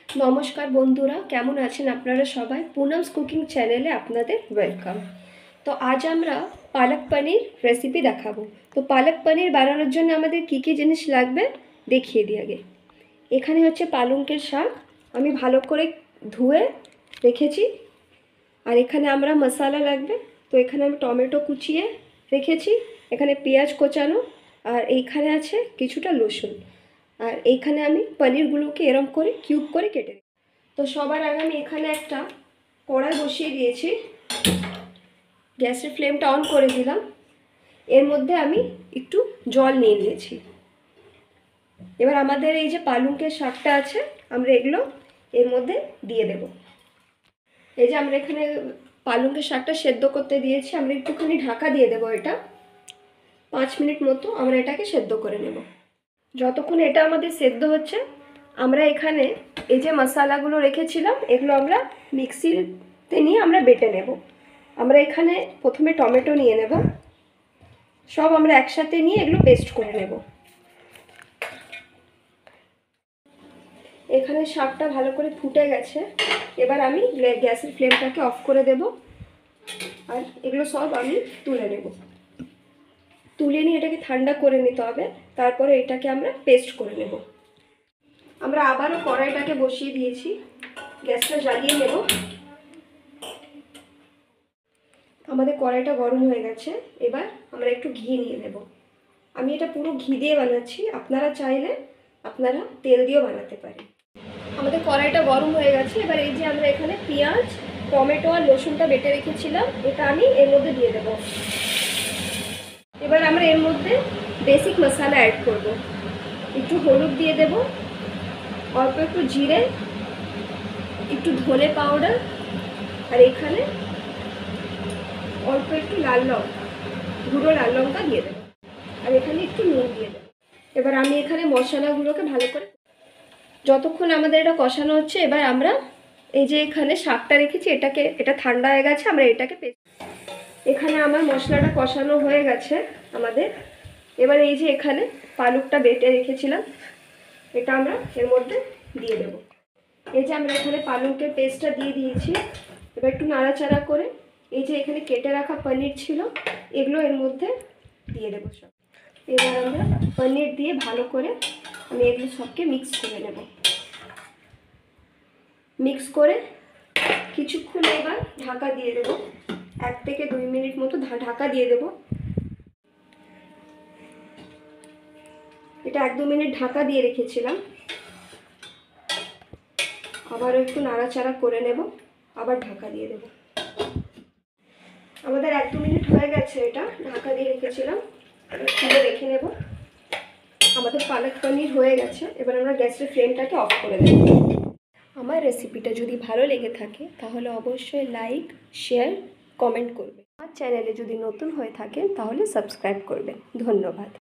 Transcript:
नमस्कार बंधुरा केमन आছেন আপনারা সবাই पूनम्स कुकिंग चैनेले আপনাদের ওয়েলকাম। তো আজ আমরা পালক পনির রেসিপি দেখাবো। তো পালক পনির বানানোর জন্য আমাদের কি কি জিনিস লাগবে দেখিয়ে দিই আগে। এখানে হচ্ছে পালংকের শাক আমি ভালো করে ধুয়ে রেখেছি। আর এখানে আমরা মশলা লাগবে। তো এখানে আমি টমেটো কুচিয়ে রেখেছি, এখানে পেঁয়াজ কোচানো, আর এইখানে আছে কিছুটা রসুন। আর এইখানে আমি পনিরগুলোকে এরম করে কিউব করে কেটে দিই। তো সবার আগে আমি এখানে একটা কড়াই বসিয়ে দিয়েছি, গ্যাসের ফ্লেমটা অন করে দিলাম। এর মধ্যে আমি একটু জল নিয়ে নিয়েছি। এবার আমাদের এই যে পালংকের শাকটা আছে আমরা এগুলো এর মধ্যে দিয়ে দেব। এই যে আমরা এখানে পালংকের শাকটা সেদ্ধ করতে দিয়েছি, আমরা একটুখানি ঢাকা দিয়ে দেবো। এটা 5 মিনিট মতো আমরা এটাকে সেদ্ধ করে নেব। যতক্ষণ এটা আমাদের সেদ্ধ হচ্ছে আমরা এখানে এই যে মশলাগুলো রেখেছিলাম এগুলো আমরা মিক্সিতে নিয়ে আমরা বেটে নেব। আমরা এখানে প্রথমে টমেটো নিয়ে নেব, সব আমরা একসাথে নিয়ে এগুলো পেস্ট করে নেব। এখানে শাকটা ভালো করে ফুটে গেছে, এবার আমি গ্যাসের ফ্লেমটাকে অফ করে দেব। আর এগুলো সব আমি তুলে নেব। তুলে নিয়ে এটাকে ঠান্ডা করে নিতে হবে, তারপরে এটাকে আমরা পেস্ট করে নেব। আমরা আবারও কড়াইটাকে বসিয়ে দিয়েছি, গ্যাসটা জ্বালিয়ে নেব। আমাদের কড়াইটা গরম হয়ে গেছে, এবার আমরা একটু ঘি নিয়ে নেব। আমি এটা পুরো ঘি দিয়ে বানাচ্ছি, আপনারা চাইলে আপনারা তেল দিয়েও বানাতে পারেন। আমাদের কড়াইটা গরম হয়ে গেছে, এবার এই যে আমরা এখানে পেঁয়াজ টমেটো আর রসুনটা বেটে রেখেছিলাম এটা আমি এর মধ্যে দিয়ে দেব। এবার আমরা এর মধ্যে বেসিক মশলা অ্যাড করব। একটু হলুদ দিয়ে দেব, অল্প একটু জিরে, একটু ধনে পাউডার, আর এখানে অল্প একটু লাল লঙ্কা, গুঁড়ো লাল লঙ্কা দিয়ে দেবো, আর এখানে একটু নুন দিয়ে দেবো। এবার আমি এখানে মশলাগুলোকে ভালো করে যতক্ষণ আমাদের এটা কষানো হচ্ছে, এবার আমরা এই যে এখানে শাকটা রেখেছি এটা ঠান্ডা হয়ে গেছে, আমরা এটাকে এখানে আমার মশলাটা কষানো হয়ে গেছে আমাদের। এবার এই যে এখানে পালকটা বেটে রেখেছিলাম এটা আমরা এর মধ্যে দিয়ে দেব। এই যে আমরা এখানে পালকের পেস্টটা দিয়ে দিয়েছি, এবার একটু নাড়াচাড়া করে এই যে এখানে কেটে রাখা পনির ছিল এগুলো এর মধ্যে দিয়ে দেবো সব। এবার আমরা পনির দিয়ে ভালো করে আমি এগুলো সবকে মিক্স করে নেব। মিক্স করে কিছুক্ষণ এবার ঢাকা দিয়ে দেবো, 1 থেকে 2 মিনিট মতো ঢাকা দিয়ে দেব। এটা 1-2 মিনিট ঢাকা দিয়ে রেখেছিলাম, আবারও একটু নাড়াচাড়া করে নেব, আবার ঢাকা দিয়ে দেব। আমাদের 1-2 মিনিট হয়ে গেছে, এটা ঢাকা দিয়ে রেখেছিলাম, খুলে দেখে নেব। আমাদের পালক পনির হয়ে গেছে, এবার আমরা গ্যাসের ফ্লেমটাকে অফ করে দেব। আমার রেসিপিটা যদি ভালো লেগে থাকে তাহলে অবশ্যই লাইক শেয়ার কমেন্ট করবেন। আমার চ্যানেলে যদি নতুন হয়ে থাকেন তাহলে সাবস্ক্রাইব করবেন। ধন্যবাদ।